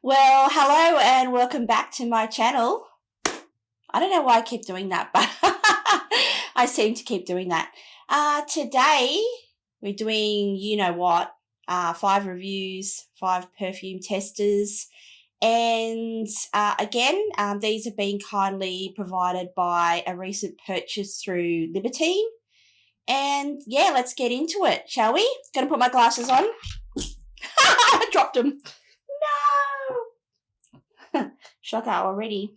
Well, hello and welcome back to my channel. I don't know why I keep doing that, but I seem to keep doing that. Today we're doing, 5 reviews, 5 perfume testers. And again, these have been kindly provided by a recent purchase through Libertine. And yeah, let's get into it, shall we? Gonna put my glasses on. I dropped them. No! Shocker already.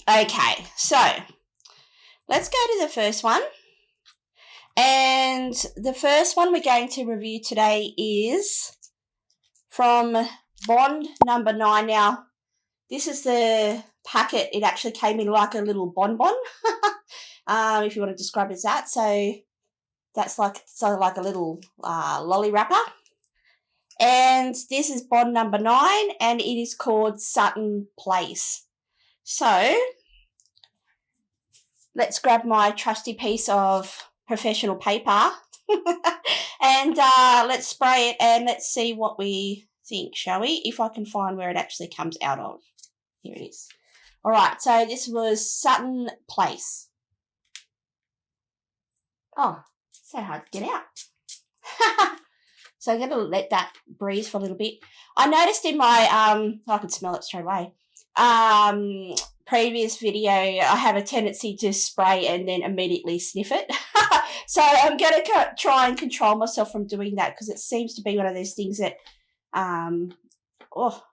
Okay, so let's go to the first one. And the first one we're going to review today is from Bond number 9. Now, this is the packet. It actually came in like a little bonbon, if you want to describe it as that. So that's like a little lolly wrapper. And this is Bond number 9, and it is called Sutton Place. So let's grab my trusty piece of professional paper and let's spray it and let's see what we think, shall we? If I can find where it actually comes out of. Here it is. All right, so this was Sutton Place. Oh, so hard to get out. So I'm going to let that breathe for a little bit. I noticed in my, I can smell it straight away, previous video, I have a tendency to spray and then immediately sniff it. So I'm going to try and control myself from doing that because it seems to be one of those things that,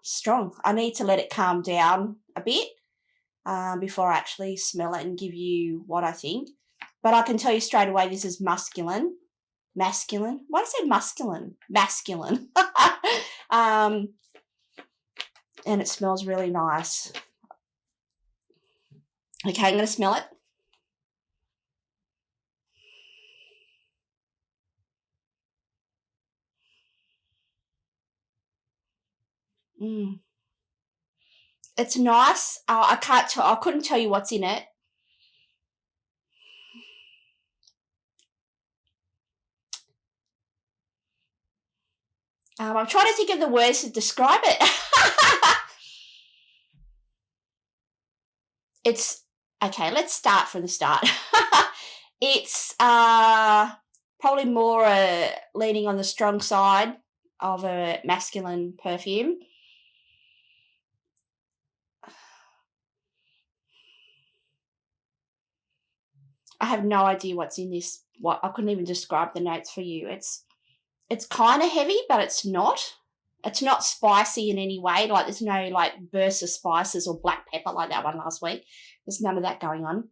strong. I need to let it calm down a bit before I actually smell it and give you what I think. But I can tell you straight away this is masculine. Masculine? Why did I say masculine? Masculine. And it smells really nice. Okay, I'm going to smell it. It's nice. I couldn't tell you what's in it. I'm trying to think of the words to describe it. It's, okay, let's start from the start. It's probably more leaning on the strong side of a masculine perfume. I have no idea what's in this. I couldn't even describe the notes for you. It's kind of heavy, but it's not. It's not spicy in any way. Like there's no like burst of spices or black pepper like that one last week. There's none of that going on.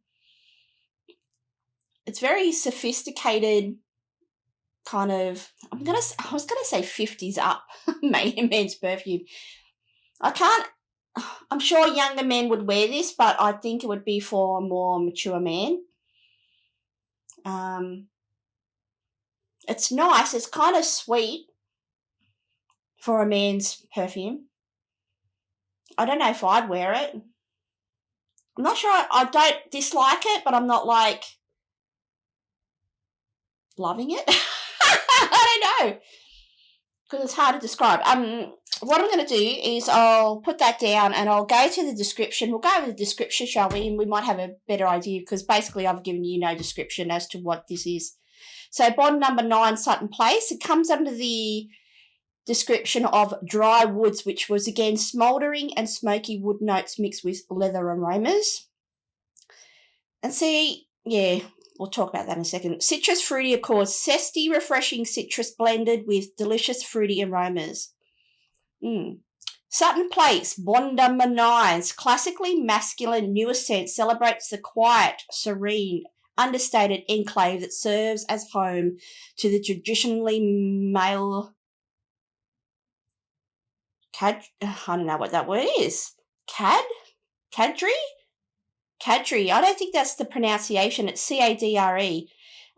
It's very sophisticated kind of, I was gonna say 50s up men's perfume. I'm sure younger men would wear this, but I think it would be for a more mature man. It's nice. It's kind of sweet for a man's perfume. I don't know if I'd wear it. I'm not sure. I don't dislike it, but I'm not like loving it. I don't know because it's hard to describe. What I'm going to do is I'll put that down and I'll go to the description. We'll go over the description, shall we? And we might have a better idea because basically I've given you no description as to what this is. So Bond number 9, Sutton Place. It comes under the description of dry woods, which was again smouldering and smoky wood notes mixed with leather aromas. And see, yeah, we'll talk about that in a second. Citrus fruity accords, zesty, refreshing citrus blended with delicious fruity aromas. Sutton Place, Bond number 9's classically masculine newer scent celebrates the quiet, serene, understated enclave that serves as home to the traditionally male I don't know what that word is. Cadre? I don't think that's the pronunciation. It's CADRE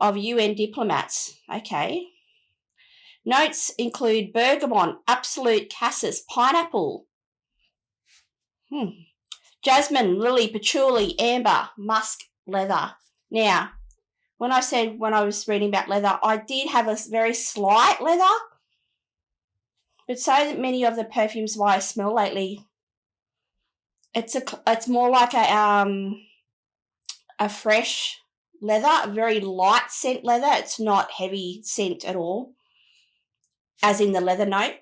of UN diplomats. Okay. Notes include bergamot, absolute cassis, pineapple, jasmine, lily, patchouli, amber, musk, leather. Now, when I was reading about leather, I did have a very slight leather, But so many of the perfumes I smell lately, it's more like a fresh leather, a very light scent leather. It's not heavy scent at all, as in the leather note.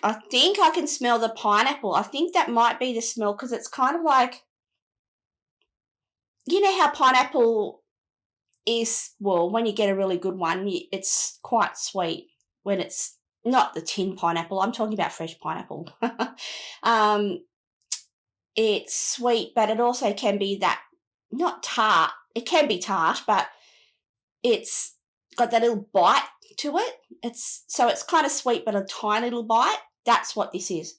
I think I can smell the pineapple. I think that might be the smell because it's kind of like, you know how pineapple is, well, when you get a really good one, it's quite sweet when it's not the tin pineapple. I'm talking about fresh pineapple. It's sweet, but it also can be that, not tart. It can be tart, but it's got that little bite to it. So it's kind of sweet, but a tiny little bite. That's what this is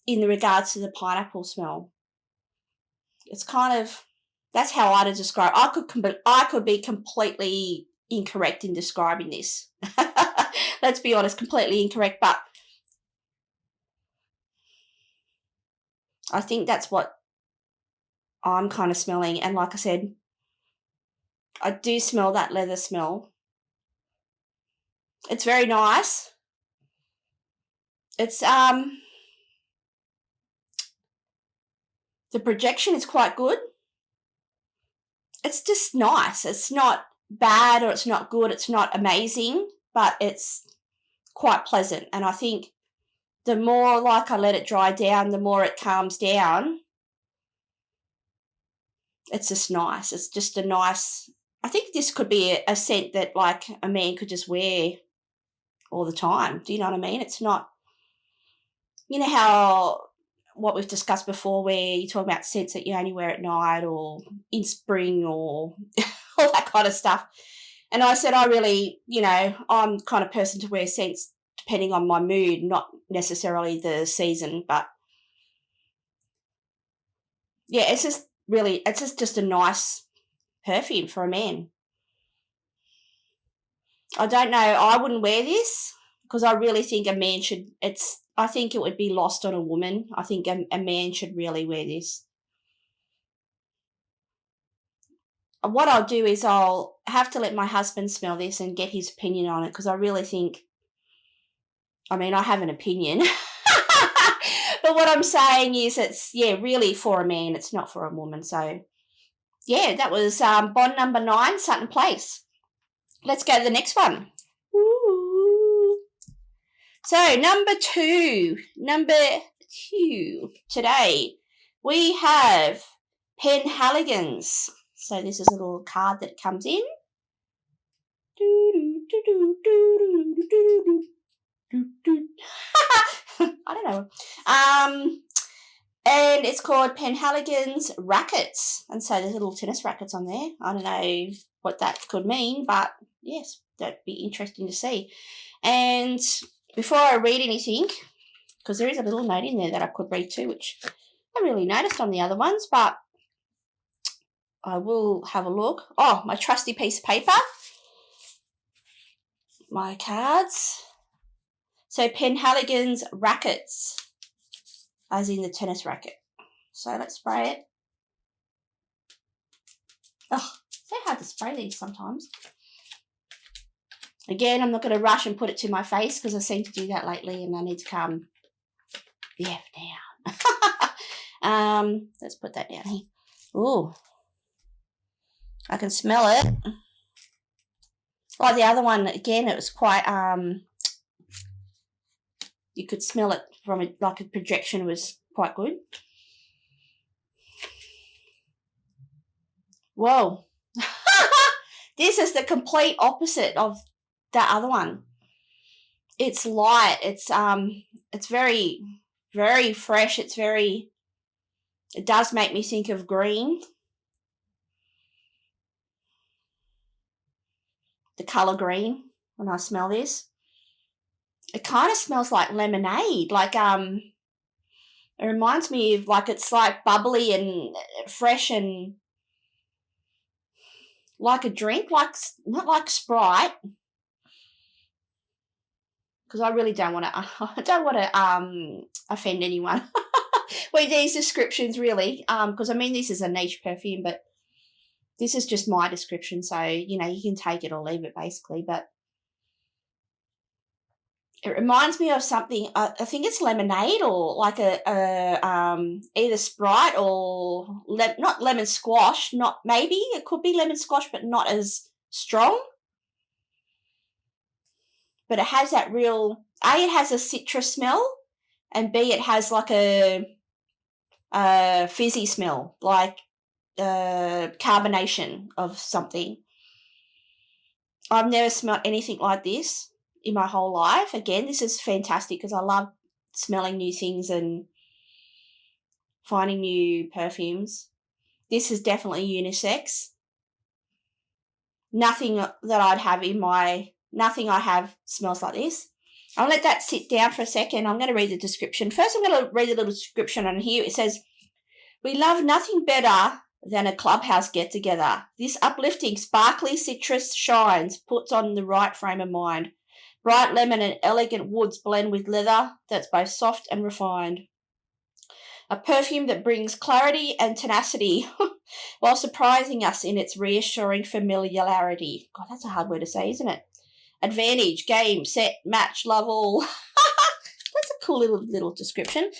in regards to the pineapple smell. It's kind of, that's how I'd describe. I could be completely incorrect in describing this. Let's be honest, completely incorrect, but I think that's what I'm kind of smelling. And like I said, I do smell that leather smell. It's very nice. It's the projection is quite good. It's just nice. It's not bad or it's not good. It's not amazing, but it's quite pleasant. And I think the more like I let it dry down, the more it calms down. It's just nice. It's just a nice, I think this could be a scent that like a man could just wear all the time. Do you know what I mean? It's not, you know how what we've discussed before where you talk about scents that you only wear at night or in spring or all that kind of stuff. And I said I really, I'm the kind of person to wear scents depending on my mood, not necessarily the season, but yeah, it's just a nice perfume for a man. I don't know, I wouldn't wear this because I really think a man should, I think it would be lost on a woman. I think a man should really wear this. What I'll do is I'll have to let my husband smell this and get his opinion on it because I really think, I have an opinion. But what I'm saying is it's, really for a man. It's not for a woman. So, that was Bond number 9, Sutton Place. Let's go to the next one. Ooh. So, number two today, we have Penhaligons. So, this is a little card that comes in. I don't know. And it's called Penhaligon's Rackets. And so there's little tennis rackets on there. I don't know what that could mean, but yes, that'd be interesting to see. And before I read anything, because there is a little note in there that I could read too, which I really noticed on the other ones, but I will have a look. Oh, my trusty piece of paper. My cards. So Penhaligon's Rackets, as in the tennis racket. So let's spray it. Oh, it's so hard to spray these sometimes. Again, I'm not going to rush and put it to my face because I seem to do that lately and I need to calm the F down. Let's put that down here. Ooh. I can smell it. Oh, the other one, again, it was quite, you could smell it from it, like a projection was quite good. Whoa. This is the complete opposite of that other one. It's light. It's very, very fresh. It does make me think of green. The colour green when I smell this. It kind of smells like lemonade. Like, it reminds me of, like, it's like bubbly and fresh and like a drink, not like Sprite. Because I really don't want to, offend anyone with these descriptions, really. Because, this is a niche perfume, but this is just my description. So, you can take it or leave it, basically. But It reminds me of something, I think it's lemonade or like either Sprite or not lemon squash, maybe it could be lemon squash but not as strong. But it has that real, it has a citrus smell, and B, it has like a fizzy smell, like carbonation of something. I've never smelled anything like this in my whole life. Again, this is fantastic because I love smelling new things and finding new perfumes. This is definitely unisex. Nothing that I'd have nothing I have smells like this. I'll let that sit down for a second. I'm going to read the description. First, I'm going to read a little description on here. It says, "We love nothing better than a clubhouse get-together. This uplifting, sparkly citrus shines puts on the right frame of mind. Bright lemon and elegant woods blend with leather that's both soft and refined. A perfume that brings clarity and tenacity while surprising us in its reassuring familiarity." God, that's a hard word to say, isn't it? Advantage, game, set, match, love all. That's a cool little description.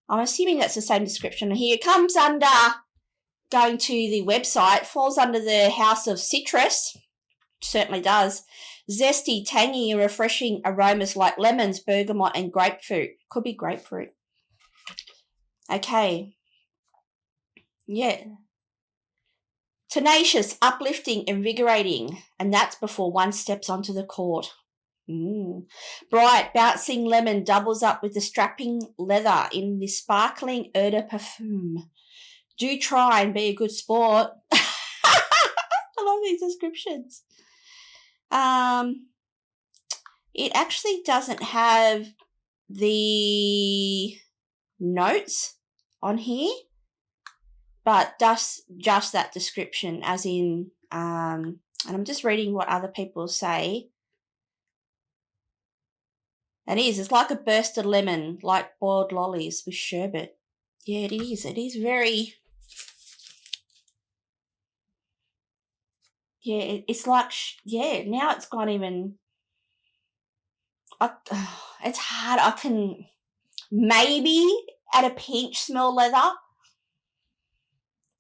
I'm assuming that's the same description here. It comes under, going to the website, falls under the house of citrus. Certainly does. Zesty, tangy and refreshing aromas like lemons, bergamot and grapefruit. Could be grapefruit. Okay. Yeah. Tenacious, uplifting, invigorating. And that's before one steps onto the court. Bright, bouncing lemon doubles up with the strapping leather in the sparkling eau de parfum. Do try and be a good sport. I love these descriptions. It actually doesn't have the notes on here, but just that description, as in, and I'm just reading what other people say. It's like a burst of lemon, like boiled lollies with sherbet. Yeah, it is. It is very, yeah, it's like, now it's gone even, it's hard. I can maybe at a pinch smell leather,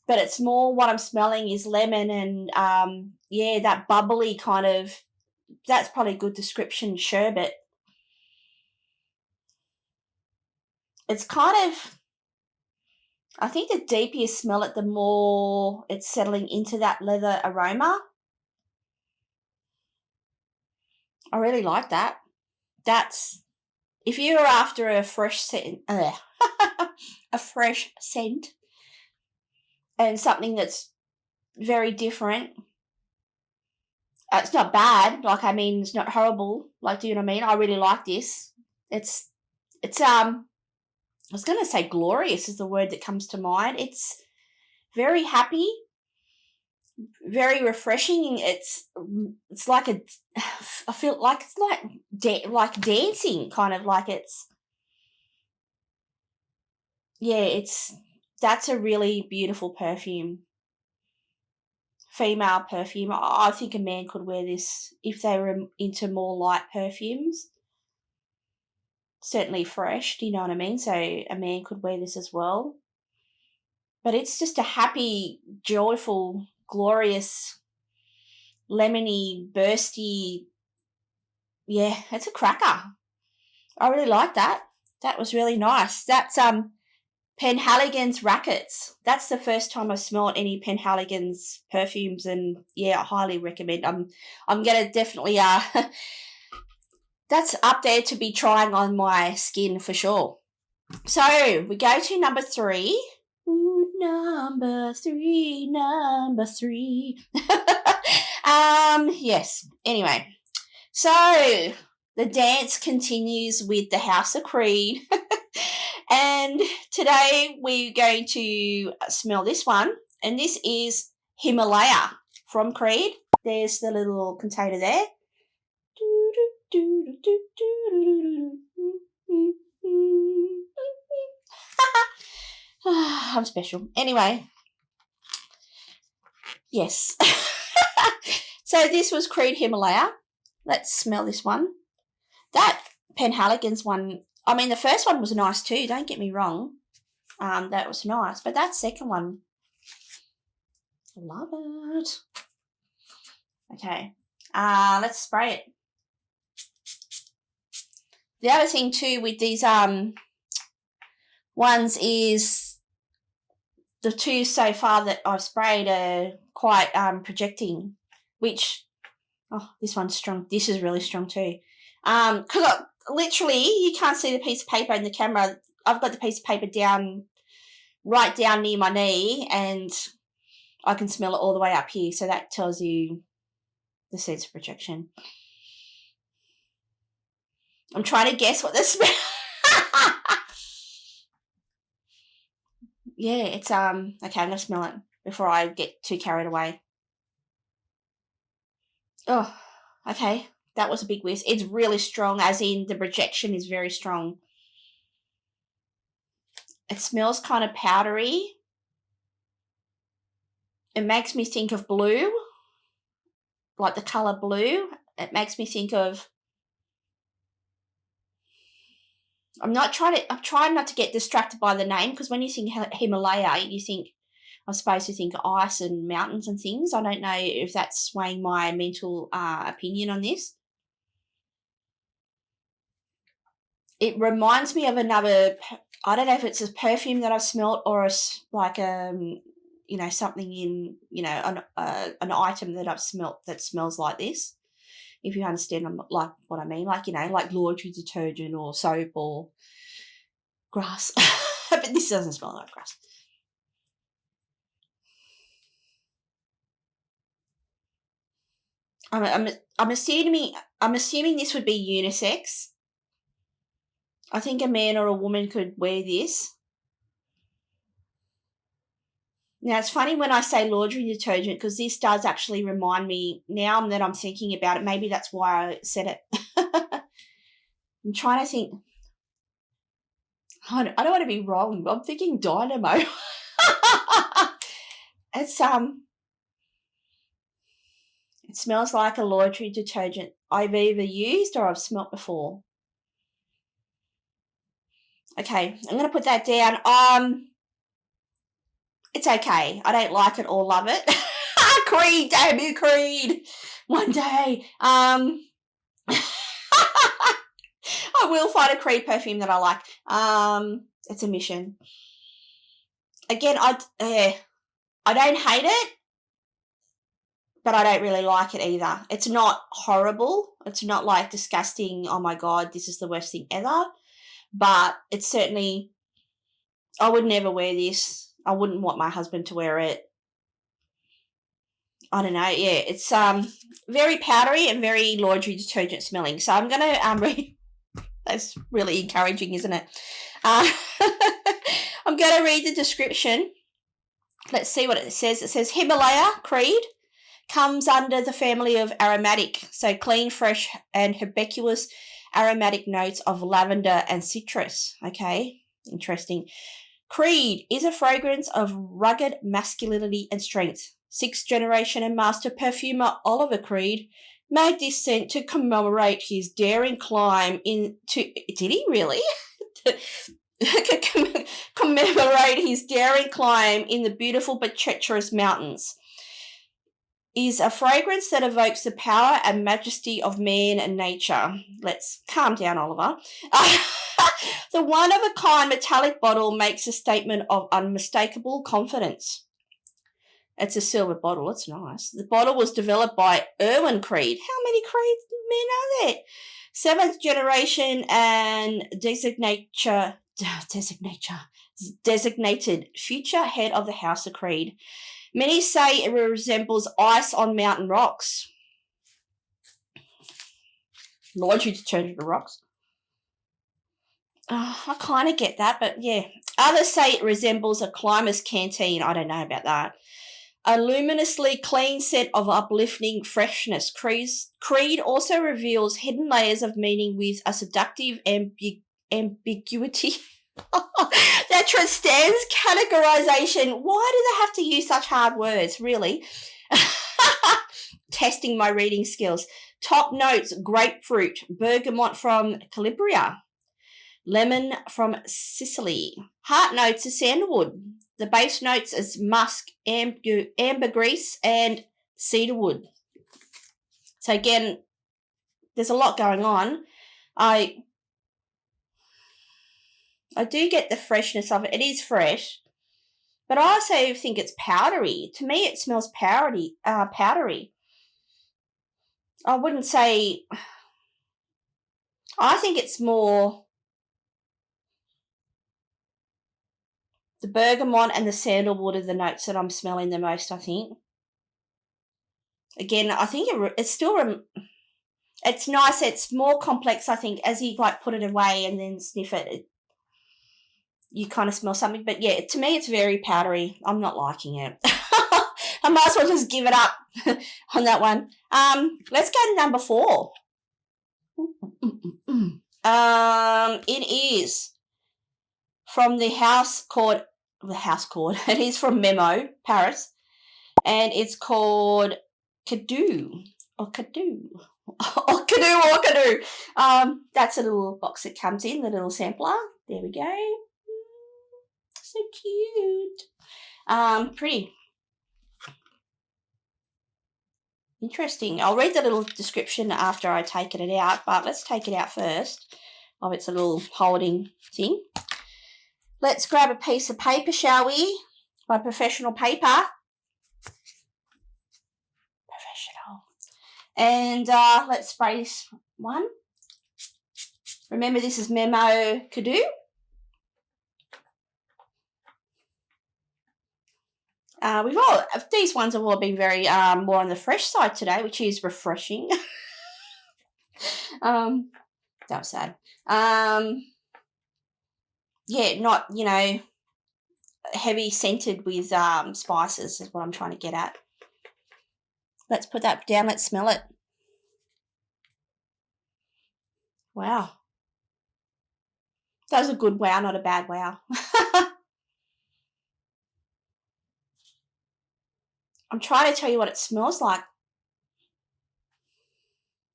but it's more what I'm smelling is lemon and, that bubbly kind of, that's probably a good description, sherbet. It's kind of, I think the deeper you smell it, the more it's settling into that leather aroma. I really like that. That's, if you're after a fresh scent, a fresh scent, and something that's very different, it's not bad. Like, I mean, it's not horrible. Like, do you know what I mean? I really like this. It's I was going to say glorious is the word that comes to mind. It's very happy, very refreshing. It's like I feel like it's like dancing, kind of like it's, that's a really beautiful perfume. Female perfume. I think a man could wear this if they were into more light perfumes. Certainly fresh, do you know what I mean? So a man could wear this as well. But it's just a happy, joyful, glorious, lemony, bursty. Yeah, it's a cracker. I really like that. That was really nice. That's Penhaligon's Rackets. That's the first time I've smelled any Penhaligon's perfumes, and I highly recommend. I'm gonna definitely that's up there to be trying on my skin for sure. So we go to number 3. Ooh, number three. Yes. Anyway, so the dance continues with the House of Creed. And today we're going to smell this one. And this is Himalaya from Creed. There's the little container there. I'm special. Anyway, yes. So this was Creed Himalaya. Let's smell this one. That Penhaligon's one, I mean, the first one was nice too, don't get me wrong. That was nice. But that second one, love it. Okay. Let's spray it. The other thing too with these ones is the two so far that I've sprayed are quite projecting, which, oh, this one's strong. This is really strong too. Because literally you can't see the piece of paper in the camera. I've got the piece of paper right down near my knee, and I can smell it all the way up here. So that tells you the sense of projection. I'm trying to guess what this smell. Yeah, it's okay, I'm gonna smell it before I get too carried away. Oh, okay. That was a big whiff. It's really strong, as in the projection is very strong. It smells kind of powdery. It makes me think of blue, like the colour blue. It makes me think of, I'm trying not to get distracted by the name, because when you think Himalaya, I'm supposed to think ice and mountains and things. I don't know if that's swaying my mental opinion on this. It reminds me of another, I don't know if it's a perfume that I've smelt or something in, an item that I've smelt that smells like this. If you understand like what I mean, like laundry detergent or soap or grass. But this doesn't smell like grass. I'm assuming this would be unisex. I think a man or a woman could wear this. Now, it's funny when I say laundry detergent, because this does actually remind me, now that I'm thinking about it, maybe that's why I said it. I'm trying to think. I don't want to be wrong. I'm thinking Dynamo. It's it smells like a laundry detergent I've either used or I've smelt before. Okay, I'm going to put that down. It's okay. I don't like it or love it. Creed, damn you, Creed. One day. I will find a Creed perfume that I like. It's a mission. Again, I don't hate it, but I don't really like it either. It's not horrible. It's not like disgusting, oh my God, this is the worst thing ever. But it's certainly, I would never wear this. I wouldn't want my husband to wear it. I don't know. Yeah, it's very powdery and very laundry detergent smelling. So I'm going to read. That's really encouraging, isn't it? I'm going to read the description. Let's see what it says. It says Himalaya Creed comes under the family of aromatic, so clean, fresh, and herbaceous aromatic notes of lavender and citrus. Okay, interesting. Creed is a fragrance of rugged masculinity and strength. 6th generation and master perfumer Oliver Creed made this scent to commemorate his daring climb into... Did he really? Commemorate his daring climb in the beautiful but treacherous mountains. Is a fragrance that evokes the power and majesty of man and nature. Let's calm down, Oliver. The one-of-a-kind metallic bottle makes a statement of unmistakable confidence. It's a silver bottle. It's nice. The bottle was developed by Erwin Creed. How many Creed men are there? 7th generation and designated future head of the House of Creed. Many say it resembles ice on mountain rocks. Laundry detergent rocks. I kind of get that, but yeah. Others say it resembles a climber's canteen. I don't know about that. A luminously clean set of uplifting freshness. Creed also reveals hidden layers of meaning with a seductive ambiguity that transcends categorization. Why do they have to use such hard words, really? Testing my reading skills. Top notes, grapefruit, bergamot from Calabria, lemon from Sicily. Heart notes is sandalwood. The base notes is musk, ambergris, and cedarwood. So again, there's a lot going on. I do get the freshness of it. It is fresh. But I also think it's powdery. To me, it smells powdery. I wouldn't say... I think it's more the bergamot and the sandalwood are the notes that I'm smelling the most, I think. Again, I think it's still... It's nice. It's more complex, I think, as you like put it away and then sniff it. You kind of smell something. But, yeah, to me it's very powdery. I'm not liking it. I might as well just give it up on that one. Let's go to number 4. It is from the house called... It is from Memo, Paris. And it's called Kedu. Or Kedu. Or Kedu. That's a little box that comes in, the little sampler. There we go. So cute. Pretty. Interesting. I'll read the little description after I take it out, but let's take it out first. Oh, it's a little holding thing. Let's grab a piece of paper, shall we? My professional paper. Professional. And let's spray this one. Remember, this is Memo Kedu. These ones have all been very more on the fresh side today, which is refreshing. That was sad. Yeah, not, heavy scented with spices is what I'm trying to get at. Let's put that down. Let's smell it. Wow. That was a good wow, not a bad wow. I'm trying to tell you what it smells like.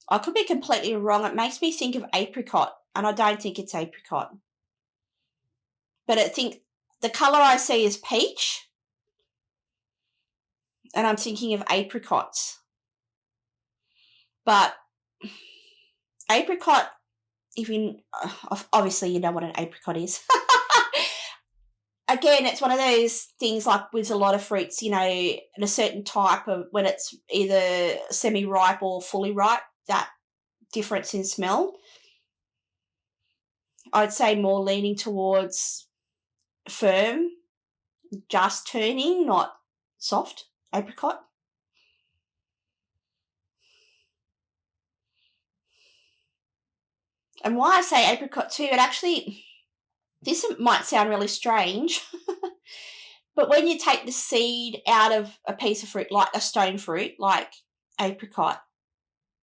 I could be completely wrong. It makes me think of apricot, and I don't think it's apricot. But I think the colour I see is peach, and I'm thinking of apricots. But apricot, obviously you know what an apricot is. Again, it's one of those things like with a lot of fruits, in a certain type of, when it's either semi-ripe or fully ripe, that difference in smell. I'd say more leaning towards firm, just turning, not soft apricot. And why I say apricot too, this might sound really strange, but when you take the seed out of a piece of fruit, like a stone fruit, like apricot,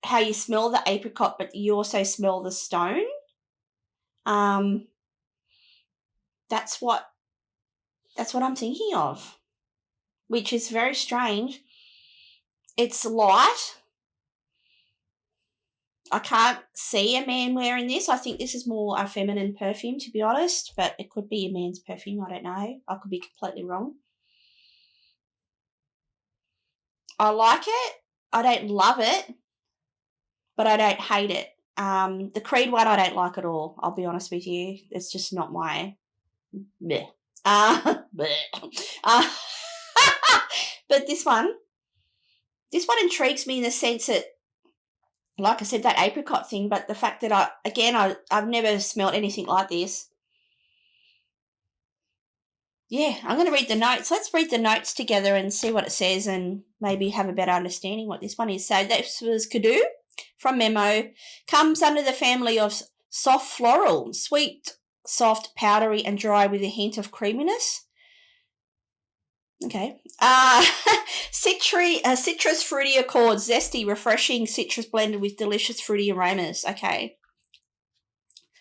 how you smell the apricot, but you also smell the stone, that's what I'm thinking of, which is very strange. It's light. I can't see a man wearing this. I think this is more a feminine perfume, to be honest, but it could be a man's perfume. I don't know. I could be completely wrong. I like it. I don't love it, but I don't hate it. The Creed one I don't like at all, I'll be honest with you. It's just not my... Bleh. But this one intrigues me in the sense that, like I said, that apricot thing, but the fact that I've never smelled anything like this. Yeah, I'm going to read the notes. Let's read the notes together and see what it says and maybe have a better understanding what this one is. So this was Kedu from Memo. Comes under the family of soft floral, sweet, soft, powdery and dry with a hint of creaminess. Okay. Citrus fruity accords, zesty, refreshing citrus blended with delicious fruity aromas. Okay.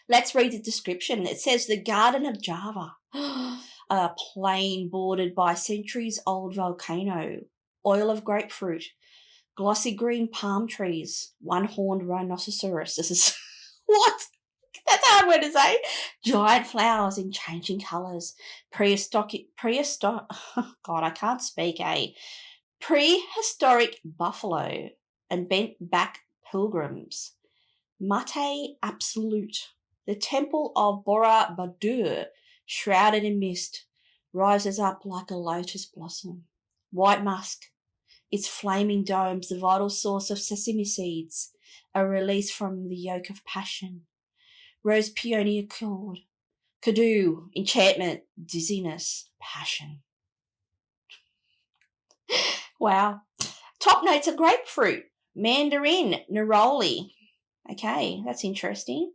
Let's read the description. It says the Garden of Java, a plain bordered by centuries-old volcano, oil of grapefruit, glossy green palm trees, one-horned rhinoceros. This is what? That's a hard word to say. Giant flowers in changing colours. God, I can't speak, eh? Prehistoric buffalo and bent back pilgrims. Mate absolute. The temple of Bora Badur, shrouded in mist, rises up like a lotus blossom. White musk, its flaming domes, the vital source of sesame seeds, a release from the yoke of passion. Rose peony accord, Kedu, enchantment, dizziness, passion. Wow. Top notes are grapefruit, mandarin, neroli. Okay, that's interesting.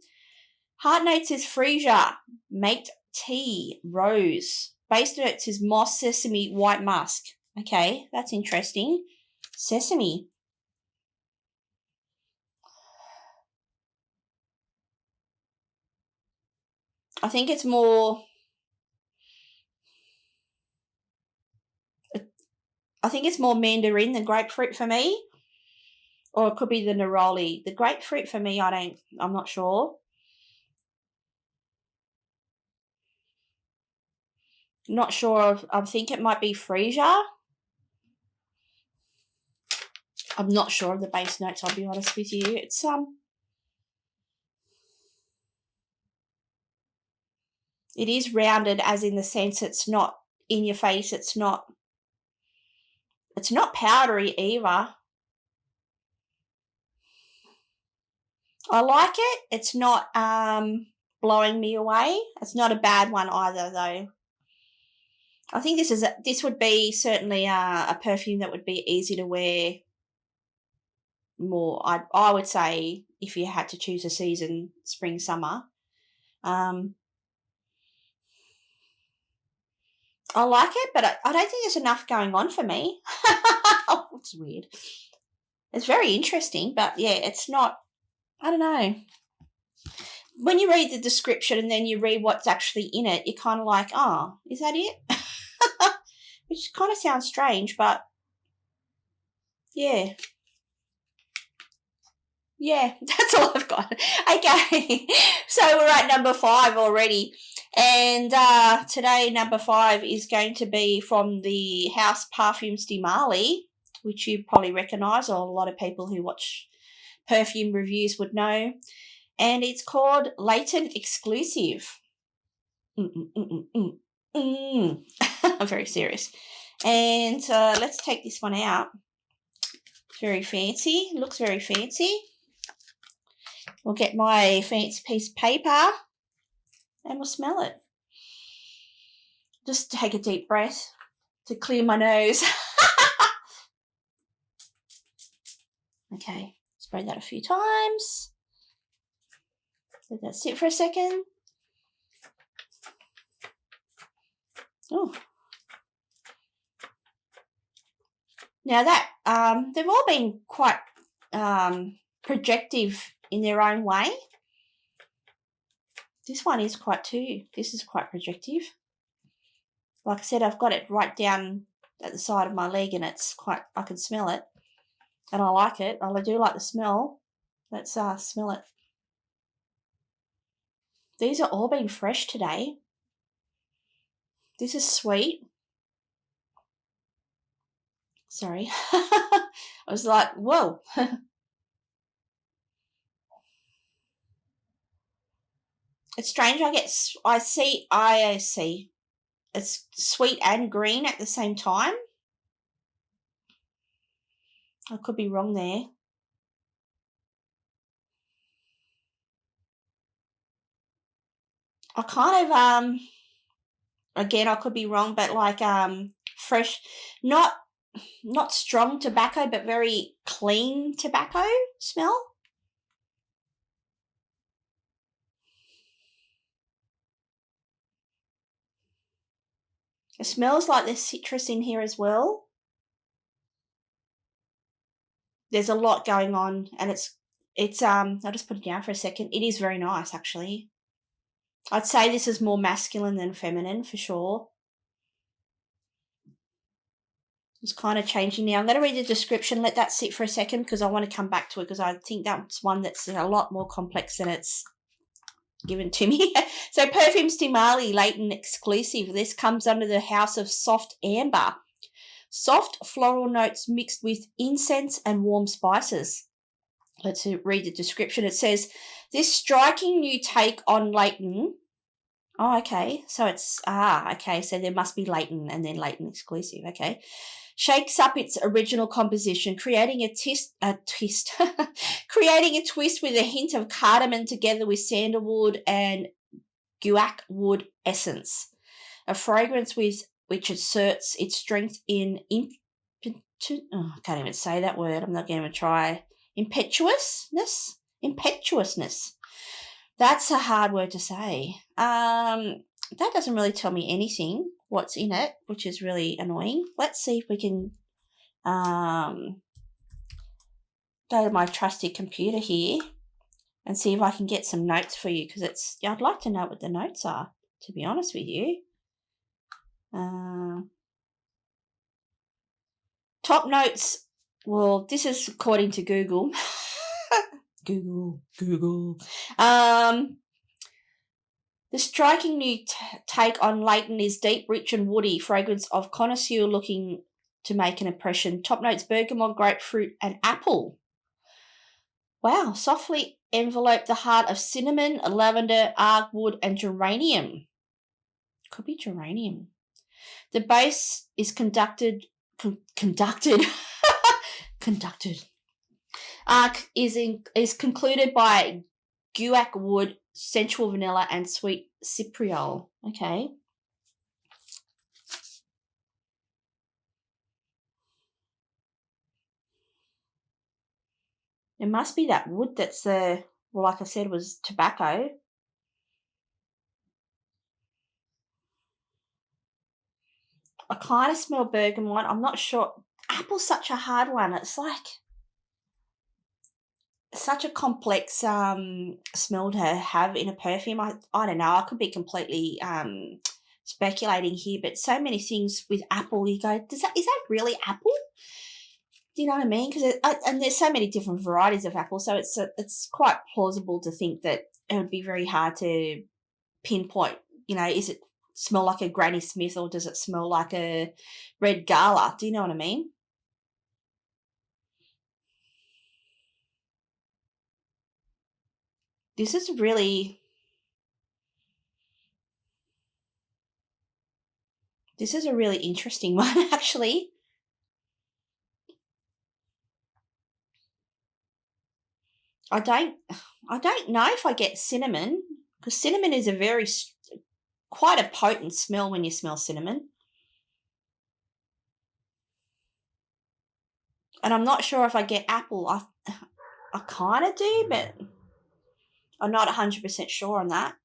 Heart notes is freesia, mate tea, rose. Base notes is moss, sesame, white musk. Okay, that's interesting. Sesame. I think it's more mandarin than grapefruit for me. Or it could be the neroli. The grapefruit for me, I'm not sure. Not sure. I think it might be freesia. I'm not sure of the base notes, I'll be honest with you. It's it is rounded, as in the sense it's not in your face, it's not powdery either. I like it. It's not blowing me away. It's not a bad one either, though. I think this would be certainly a perfume that would be easy to wear more. I would say if you had to choose a season, spring, summer. I like it, but I don't think there's enough going on for me. It's weird. It's very interesting, but yeah, it's not, I don't know. When you read the description and then you read what's actually in it, you're kind of like, oh, is that it? Which kind of sounds strange, but yeah. Yeah, that's all I've got. Okay, so we're at number 5 already. And today, number 5 is going to be from the house Perfums de Marly, which you probably recognise, or a lot of people who watch perfume reviews would know. And it's called Layton Exclusif. I'm very serious. And let's take this one out. Very fancy. Looks very fancy. We'll get my fancy piece of paper and we'll smell it. Just take a deep breath to clear my nose. Okay, spray that a few times. Let that sit for a second. Oh. Now that they've all been quite projective in their own way. This one is quite too. This is quite projective. Like I said, I've got it right down at the side of my leg and it's quite, I can smell it. And I like it. I do like the smell. Let's smell it. These are all been fresh today. This is sweet. Sorry. I was like, whoa. It's strange. I see. It's sweet and green at the same time. I could be wrong there. I kind of again, I could be wrong, but like fresh, not strong tobacco, but very clean tobacco smell. It smells like there's citrus in here as well. There's a lot going on, and it's I'll just put it down for a second. It is very nice, actually. I'd say this is more masculine than feminine for sure. It's kind of changing now. I'm going to read the description, let that sit for a second because I want to come back to it because I think that's one that's a lot more complex than it's given to me. So Perfums de Marly, Layton Exclusive. This comes under the house of Soft Amber. Soft floral notes mixed with incense and warm spices. Let's read the description. It says, this striking new take on Layton. Oh, okay. So it's, okay. So there must be Layton and then Layton Exclusive. Okay. Shakes up its original composition, creating a creating a twist with a hint of cardamom together with sandalwood and guaiac wood essence. A fragrance with which asserts its strength in I can't even say that word. I'm not going to try. Impetuousness. That's a hard word to say. That doesn't really tell me anything, what's in it, which is really annoying. Let's see if we can go to my trusty computer here and see if I can get some notes for you because I'd like to know what the notes are, to be honest with you. Top notes, well, this is according to Google. Google. The striking new take on Layton is deep, rich and woody fragrance of connoisseur looking to make an impression. Top notes, bergamot, grapefruit and apple. Wow, softly envelope the heart of cinnamon, lavender, argwood and geranium. Could be geranium. The base is conducted is concluded by guaiac wood, sensual vanilla and sweet cypriol. Okay. It must be that wood that's like I said, was tobacco. I kind of smell bergamot. I'm not sure. Apple's such a hard one. It's like such a complex smell to have in a perfume. I don't know. I could be completely speculating here, but so many things with apple, you go, is that really apple? Do you know what I mean? Because and there's so many different varieties of apple, so it's quite plausible to think that it would be very hard to pinpoint. You know, is it smell like a Granny Smith or does it smell like a Red Gala? Do you know what I mean? This is a really interesting one, actually. I don't know if I get cinnamon because cinnamon is quite a potent smell when you smell cinnamon. And I'm not sure if I get apple. I kind of do, but I'm not 100% sure on that.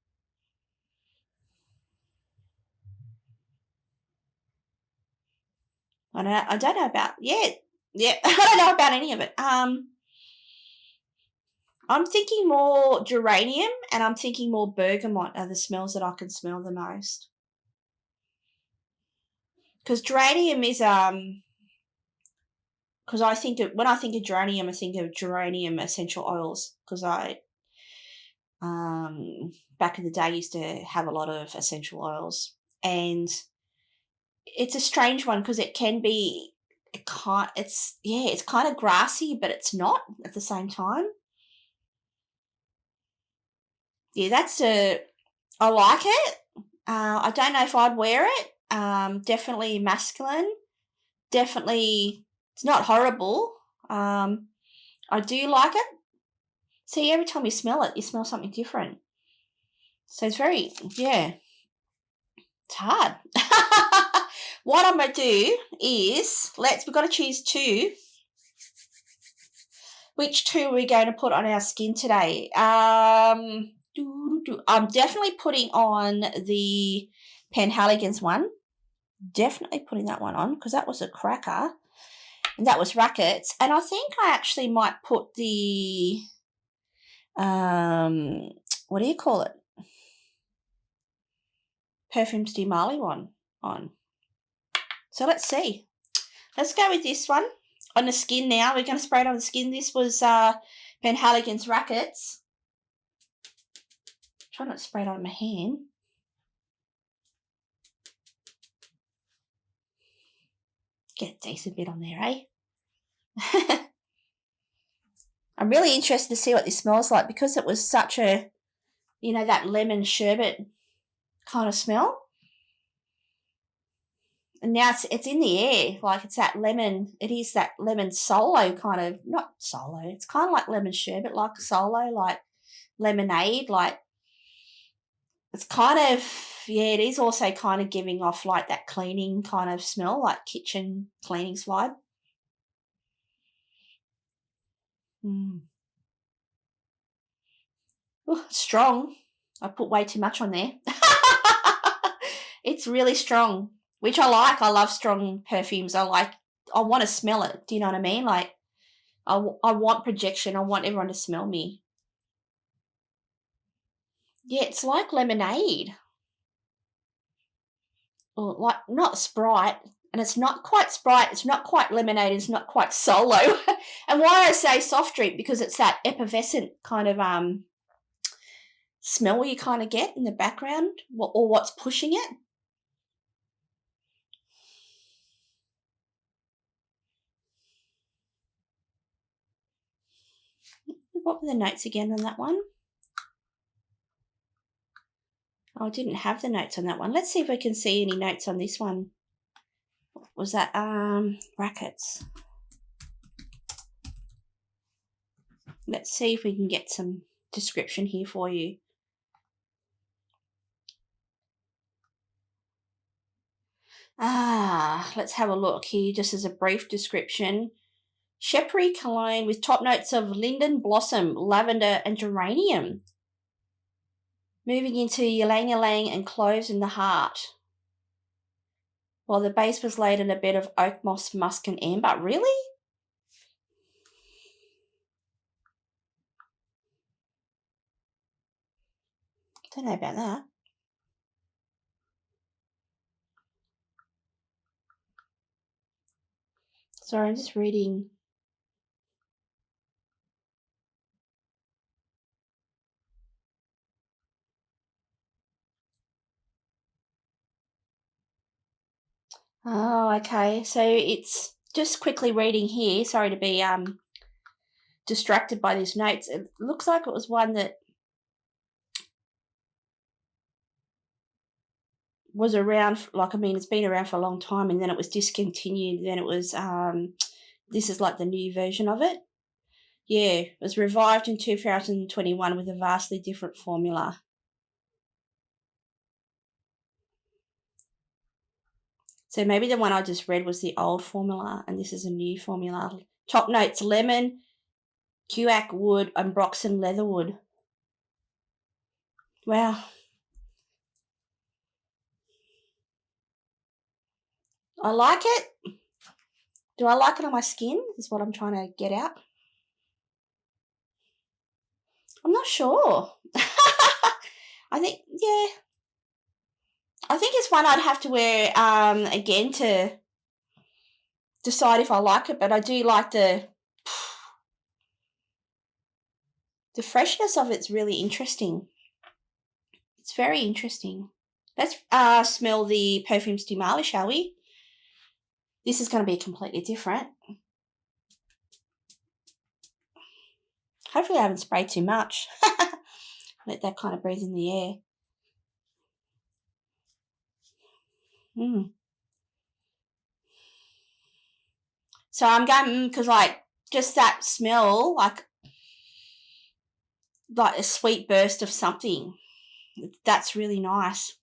I don't know about I don't know about any of it. I'm thinking more geranium and I'm thinking more bergamot are the smells that I can smell the most. Because geranium is because when I think of geranium, I think of geranium essential oils because I back in the day used to have a lot of essential oils, and it's a strange one because it can be it's kind of grassy, but it's not at the same time. Yeah, I like it. I don't know if I'd wear it. Definitely masculine. Definitely, it's not horrible. I do like it. See, every time you smell it, you smell something different. So it's it's hard. What I'm going to do is, we've got to choose two. Which two are we going to put on our skin today? I'm definitely putting on the Penhaligons one. Definitely putting that one on because that was a cracker. And that was Racquets. And I think I actually might put the, what do you call it? Perfums de Marly one on. So let's see. Let's go with this one. On the skin now. We're going to spray it on the skin. This was Penhaligon's Rackets. Try not to spray it on my hand. Get a decent bit on there, eh? I'm really interested to see what this smells like because it was such a, you know, that lemon sherbet kind of smell. And now it's in the air, like it's that lemon, it is that lemon solo kind of, not solo, it's kind of like lemon sherbet, like a solo, like lemonade, like it's kind of, yeah, it is also kind of giving off like that cleaning kind of smell, like kitchen cleaning vibe. Ooh, strong. I put way too much on there. It's really strong, which I like. I love strong perfumes. I want to smell it. Do you know what I mean? Like, I want projection. I want everyone to smell me. Yeah, it's like lemonade. Or like, not Sprite. And it's not quite Sprite. It's not quite lemonade. It's not quite solo. And why I say soft drink, because it's that effervescent kind of smell you kind of get in the background, or what's pushing it. What were the notes again on that one? Oh, I didn't have the notes on that one. Let's see if we can see any notes on this one. What was that? Racquets. Let's see if we can get some description here for you. Let's have a look here just as a brief description. Shepherd cologne with top notes of linden blossom, lavender and geranium. Moving into ylang ylang and cloves in the heart. While the base was laid in a bed of oak moss, musk and amber. Really? Don't know about that. Sorry, I'm just reading. Oh, okay. So it's just quickly reading here. Sorry to be distracted by these notes. It looks like it was one that was around, like, I mean, it's been around for a long time, and then it was discontinued. Then it was, this is like the new version of it. Yeah, it was revived in 2021 with a vastly different formula. So maybe the one I just read was the old formula, and this is a new formula. Top notes, lemon, Quack wood, and Broxton leatherwood. Wow. I like it. Do I like it on my skin? Is what I'm trying to get out. I'm not sure. I think, yeah. I think it's one I'd have to wear again to decide if I like it, but I do like the freshness of it's really interesting. It's very interesting. Let's smell the Perfums de Marly, shall we? This is going to be completely different. Hopefully I haven't sprayed too much. Let that kind of breathe in the air. So I'm going, because like just that smell, like a sweet burst of something. That's really nice.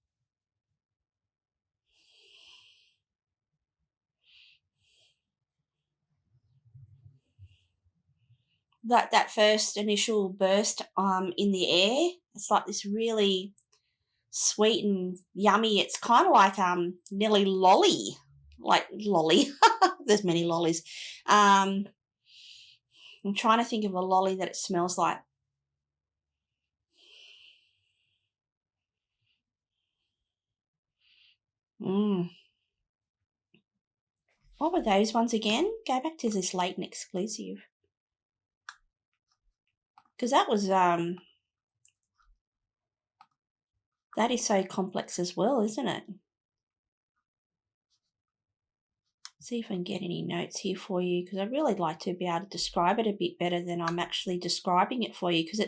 That first initial burst in the air, it's like this really sweet and yummy. It's kind of like nearly lolly, like lolly. There's many lollies. I'm trying to think of a lolly that it smells like. What were those ones again? Go back to this Layton Exclusive. Because that was, that is so complex as well, isn't it? See if I can get any notes here for you, because I'd really like to be able to describe it a bit better than I'm actually describing it for you, because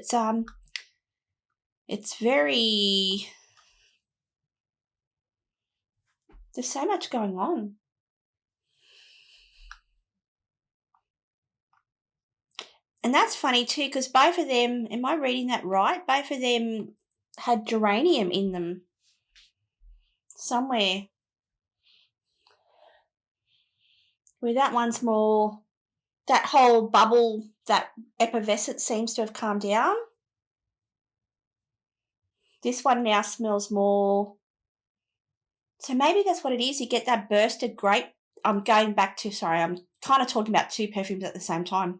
it's very, there's so much going on. And that's funny too, because both of them, am I reading that right? Both of them had geranium in them somewhere. Where that one's more, that whole bubble, that effervescence seems to have calmed down. This one now smells more, so maybe that's what it is. You get that bursted grape. I'm going back to, sorry, I'm kind of talking about two perfumes at the same time.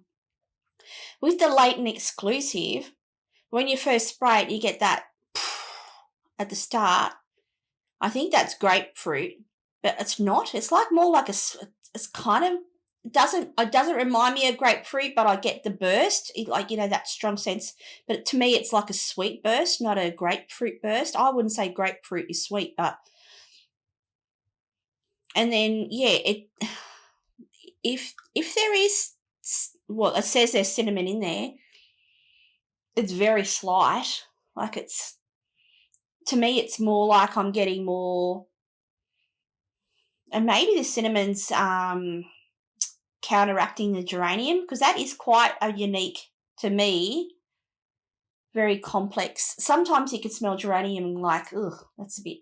With the Layton Exclusive, when you first spray it, you get that at the start. I think that's grapefruit, but it's not. It's like more like it's kind of, it doesn't remind me of grapefruit, but I get the burst, like, you know, that strong sense. But to me, it's like a sweet burst, not a grapefruit burst. I wouldn't say grapefruit is sweet, but, and then, yeah, if there is, well, it says there's cinnamon in there, it's very slight. Like, it's, to me, it's more like I'm getting more, and maybe the cinnamon's counteracting the geranium, because that is quite a unique, to me, very complex. Sometimes you can smell geranium like, ugh, that's a bit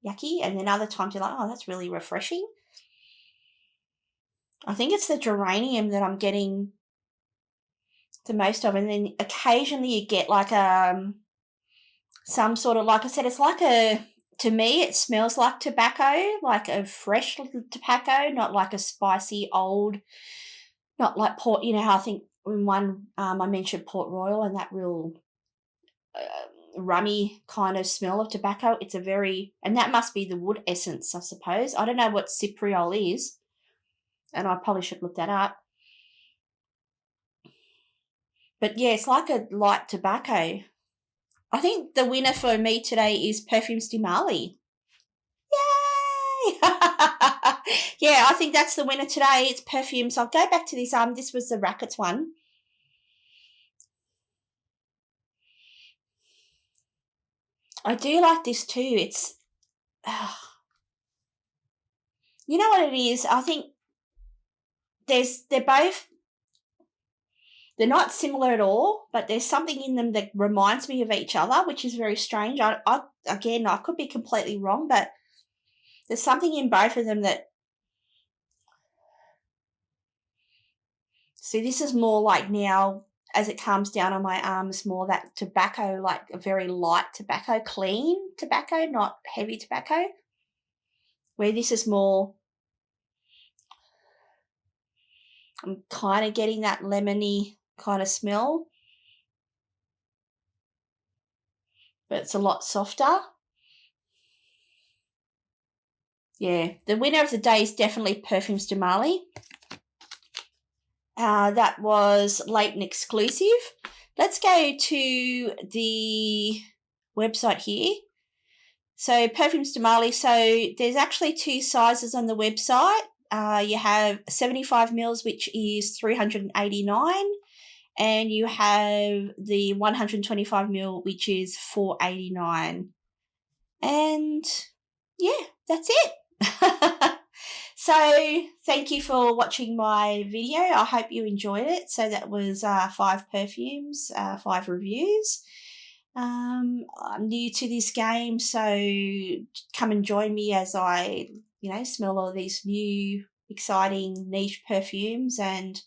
yucky, and then other times you're like, oh, that's really refreshing. I think it's the geranium that I'm getting the most of, and then occasionally you get like some sort of, like I said, it's like a, to me it smells like tobacco, like a fresh tobacco, not like a spicy old, not like port, you know how I think in one I mentioned Port Royal and that real rummy kind of smell of tobacco. It's a very, and that must be the wood essence, I suppose. I don't know what cypriol is, and I probably should look that up. But yeah, it's like a light tobacco. I think the winner for me today is Perfums de Marly. Yay! Yeah, I think that's the winner today. It's Perfumes. I'll go back to this. This was the Racquets one. I do like this too. It's, you know what it is? I think they're not similar at all, but there's something in them that reminds me of each other, which is very strange. Again, I could be completely wrong, but there's something in both of them that, see, this is more like now, as it comes down on my arms, more that tobacco, like a very light tobacco, clean tobacco, not heavy tobacco, where this is more, I'm kind of getting that lemony kind of smell, but it's a lot softer. Yeah, the winner of the day is definitely Perfums de Marly. That was Layton Exclusive. Let's go to the website here. So Perfums de Marly. So there's actually two sizes on the website. You have 75 mils, which is $389, and you have the 125 mil, which is $489. And yeah, that's it. So thank you for watching my video. I hope you enjoyed it. So that was 5 perfumes, 5 reviews. I'm new to this game, so come and join me as I, smell all of these new, exciting, niche perfumes and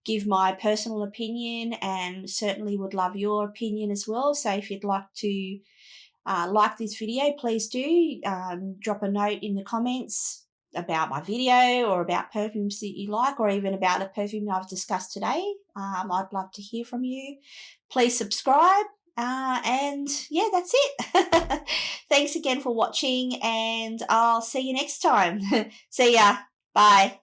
give my personal opinion, and certainly would love your opinion as well. So if you'd like to like this video, please do drop a note in the comments about my video or about perfumes that you like, or even about a perfume that I've discussed today. I'd love to hear from you. Please subscribe. And yeah, that's it. Thanks again for watching, and I'll see you next time. See ya. Bye.